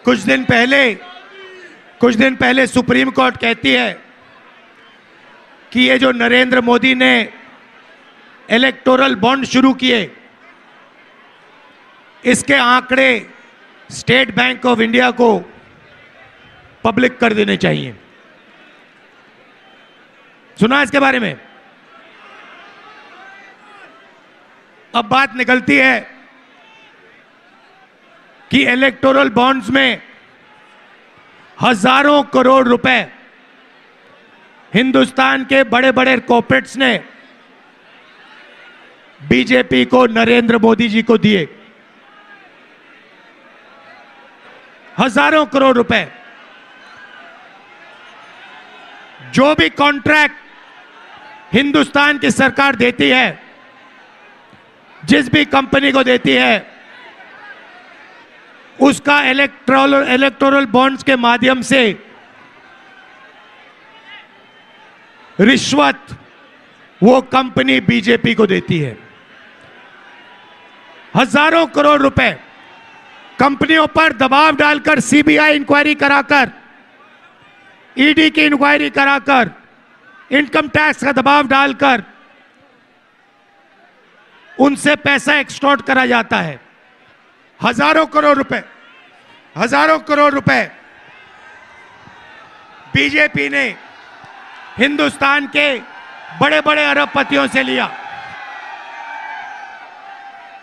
कुछ दिन पहले सुप्रीम कोर्ट कहती है कि ये जो नरेंद्र मोदी ने इलेक्टोरल बॉन्ड शुरू किए, इसके आंकड़े स्टेट बैंक ऑफ इंडिया को पब्लिक कर देने चाहिए। सुना इसके बारे में? अब बात निकलती है कि इलेक्टोरल बॉन्ड्स में हजारों करोड़ रुपए हिंदुस्तान के बड़े बड़े कॉर्पोरेट्स ने बीजेपी को, नरेंद्र मोदी जी को दिए। हजारों करोड़ रुपए। जो भी कॉन्ट्रैक्ट हिंदुस्तान की सरकार देती है, जिस भी कंपनी को देती है, उसका इलेक्टोरल बॉन्ड्स के माध्यम से रिश्वत वो कंपनी बीजेपी को देती है। हजारों करोड़ रुपए कंपनियों पर दबाव डालकर, सीबीआई इंक्वायरी कराकर, ईडी की इंक्वायरी कराकर, इनकम टैक्स का दबाव डालकर उनसे पैसा एक्सटॉर्ट करा जाता है। हजारों करोड़ रुपए बीजेपी ने हिंदुस्तान के बड़े बड़े अरबपतियों से लिया।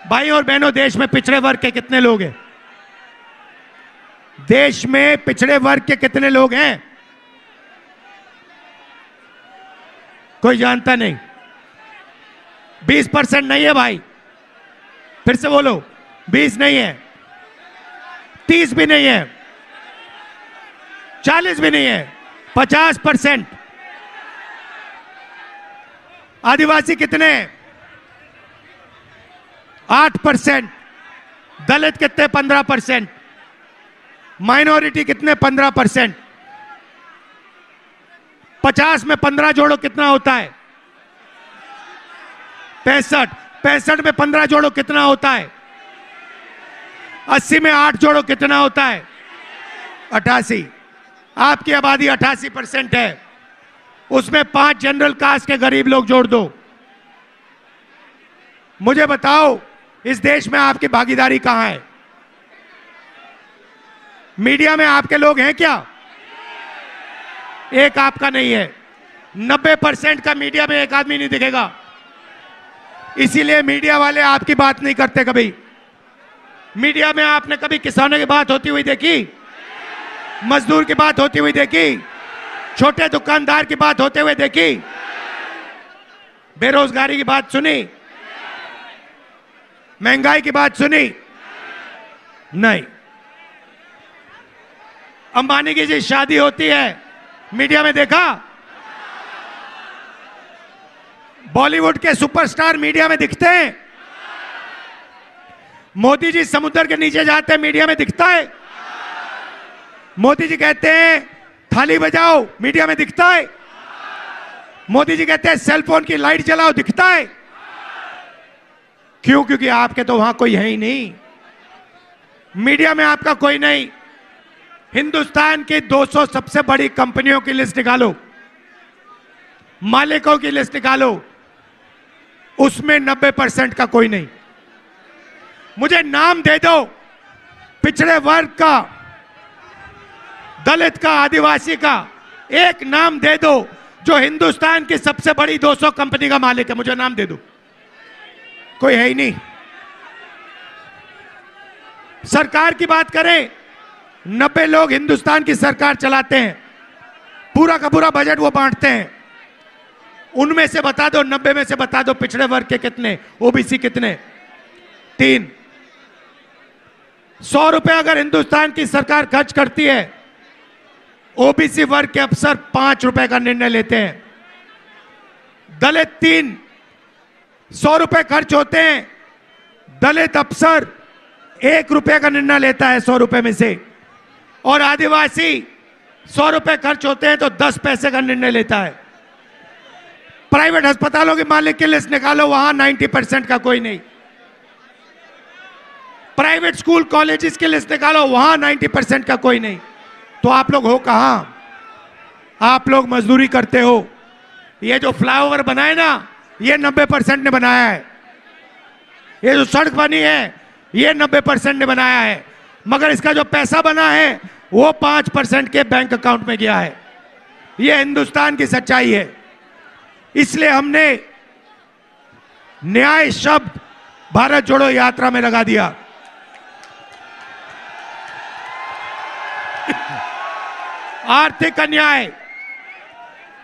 भाई और बहनों, देश में पिछड़े वर्ग के कितने लोग हैं? देश में पिछड़े वर्ग के कितने लोग हैं? कोई जानता नहीं। 20% नहीं है भाई। फिर से बोलो, 20 नहीं है, 30 भी नहीं है, 40 भी नहीं है, 50%। आदिवासी कितने? 8%। दलित कितने? 15%। माइनॉरिटी कितने? 15%। 50 में 15 जोड़ो कितना होता है? 65। 65 में 15 जोड़ो कितना होता है? 80 में 8 जोड़ो कितना होता है? 88। आपकी आबादी 88% है। उसमें 5 जनरल कास्ट के गरीब लोग जोड़ दो। मुझे बताओ, इस देश में आपकी भागीदारी कहां है? मीडिया में आपके लोग हैं क्या? एक आपका नहीं है। 90% का मीडिया में एक आदमी नहीं दिखेगा। इसीलिए मीडिया वाले आपकी बात नहीं करते। कभी मीडिया में आपने कभी किसानों की बात होती हुई देखी? मजदूर की बात होती हुई देखी? छोटे दुकानदार की बात होते हुए देखी? बेरोजगारी की बात सुनी? महंगाई की बात सुनी? नहीं। अंबानी की जी शादी होती है, मीडिया में देखा? बॉलीवुड के सुपरस्टार मीडिया में दिखते हैं? मोदी जी समुद्र के नीचे जाते हैं, मीडिया में दिखता है? मोदी जी कहते हैं थाली बजाओ, मीडिया में दिखता है? मोदी जी कहते हैं सेल फोन की लाइट जलाओ, दिखता है? क्यों? क्योंकि आपके तो वहां कोई है ही नहीं। मीडिया में आपका कोई नहीं। हिंदुस्तान की 200 सबसे बड़ी कंपनियों की लिस्ट निकालो, मालिकों की लिस्ट निकालो, उसमें 90% का कोई नहीं। मुझे नाम दे दो पिछड़े वर्ग का, दलित का, आदिवासी का, एक नाम दे दो जो हिंदुस्तान की सबसे बड़ी 200 कंपनी का मालिक है। मुझे नाम दे दो। कोई है ही नहीं। सरकार की बात करें, 90 लोग हिंदुस्तान की सरकार चलाते हैं। पूरा का पूरा बजट वो बांटते हैं। उनमें से बता दो, 90 में से बता दो पिछड़े वर्ग के कितने, ओबीसी कितने? 3। 100 रुपए अगर हिंदुस्तान की सरकार खर्च करती है, ओबीसी वर्ग के अफसर 5 रुपए का निर्णय लेते हैं। दलित 3। 100 रुपए खर्च होते हैं, दलित अफसर 1 रुपए का निर्णय लेता है 100 रुपए में से। और आदिवासी 100 रुपए खर्च होते हैं तो 10 पैसे का निर्णय लेता है। प्राइवेट अस्पतालों के मालिक की लिस्ट निकालो, वहां 90% का कोई नहीं। प्राइवेट स्कूल कॉलेजेस की लिस्ट निकालो, वहां 90% का कोई नहीं। तो आप लोग हो कहां? आप लोग मजदूरी करते हो। ये जो फ्लाईओवर बनाए ना, ये 90% ने बनाया है। ये जो सड़क बनी है, ये 90% ने बनाया है। मगर इसका जो पैसा बना है वो 5% के बैंक अकाउंट में गया है। ये हिंदुस्तान की सच्चाई है। इसलिए हमने न्याय शब्द भारत जोड़ो यात्रा में लगा दिया। आर्थिक अन्याय,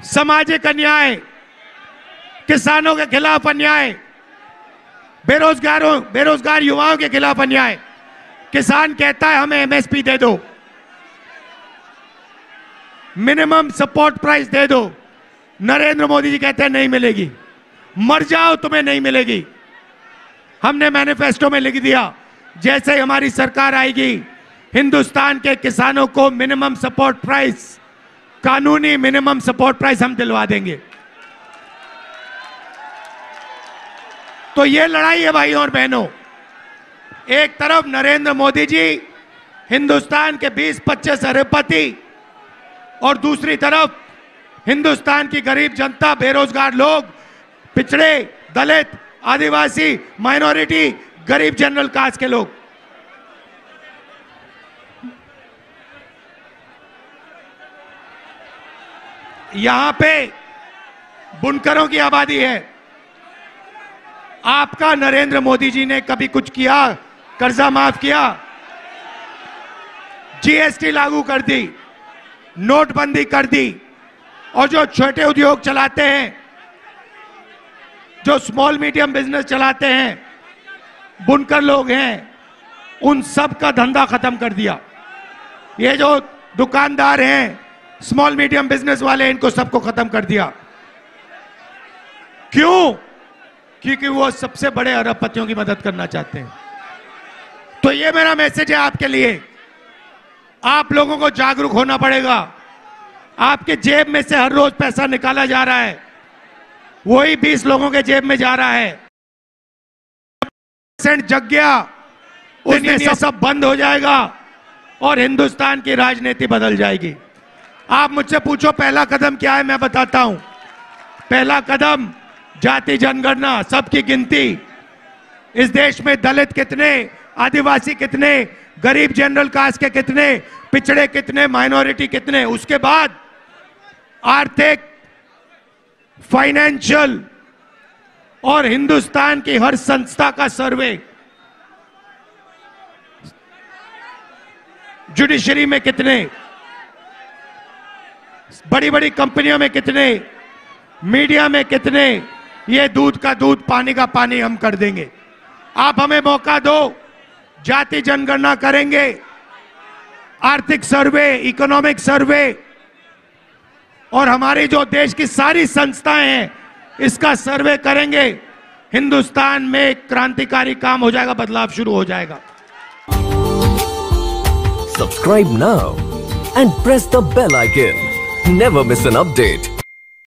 सामाजिक अन्याय, किसानों के खिलाफ अन्याय, बेरोजगार युवाओं के खिलाफ अन्याय। किसान कहता है हमें एमएसपी दे दो, मिनिमम सपोर्ट प्राइस दे दो। नरेंद्र मोदी जी कहते हैं नहीं मिलेगी, मर जाओ तुम्हें नहीं मिलेगी। हमने मैनिफेस्टो में लिख दिया जैसे ही हमारी सरकार आएगी हिंदुस्तान के किसानों को मिनिमम सपोर्ट प्राइस, कानूनी मिनिमम सपोर्ट प्राइस हम दिलवा देंगे। तो ये लड़ाई है भाइयों और बहनों। एक तरफ नरेंद्र मोदी जी हिंदुस्तान के 20-25 अरबपति और दूसरी तरफ हिंदुस्तान की गरीब जनता, बेरोजगार लोग, पिछड़े, दलित, आदिवासी, माइनॉरिटी, गरीब जनरल कास्ट के लोग। यहां पे बुनकरों की आबादी है। आपका नरेंद्र मोदी जी ने कभी कुछ किया? कर्जा माफ किया, जीएसटी लागू कर दी, नोटबंदी कर दी, और जो छोटे उद्योग चलाते हैं, जो स्मॉल मीडियम बिजनेस चलाते हैं, बुनकर लोग हैं, उन सब का धंधा खत्म कर दिया। ये जो दुकानदार हैं, स्मॉल मीडियम बिजनेस वाले, इनको सबको खत्म कर दिया। क्यों? क्योंकि वो सबसे बड़े अरबपतियों की मदद करना चाहते हैं। तो ये मेरा मैसेज है आपके लिए। आप लोगों को जागरूक होना पड़ेगा। आपके जेब में से हर रोज पैसा निकाला जा रहा है, वही 20 लोगों के जेब में जा रहा है। जग गया, उसने सब बंद हो जाएगा और हिंदुस्तान की राजनीति बदल जाएगी। आप मुझसे पूछो पहला कदम क्या है, मैं बताता हूं। पहला कदम जाति जनगणना, सबकी गिनती। इस देश में दलित कितने, आदिवासी कितने, गरीब जनरल कास्ट के कितने, पिछड़े कितने, माइनॉरिटी कितने। उसके बाद आर्थिक, फाइनेंशियल और हिंदुस्तान की हर संस्था का सर्वे। जुडिशरी में कितने, बड़ी बड़ी कंपनियों में कितने, मीडिया में कितने, ये दूध का दूध पानी का पानी हम कर देंगे। आप हमें मौका दो, जाति जनगणना करेंगे, आर्थिक सर्वे, इकोनॉमिक सर्वे, और हमारी जो देश की सारी संस्थाएं हैं इसका सर्वे करेंगे। हिंदुस्तान में क्रांतिकारी काम हो जाएगा, बदलाव शुरू हो जाएगा। Subscribe now and press the bell icon. Never miss an update.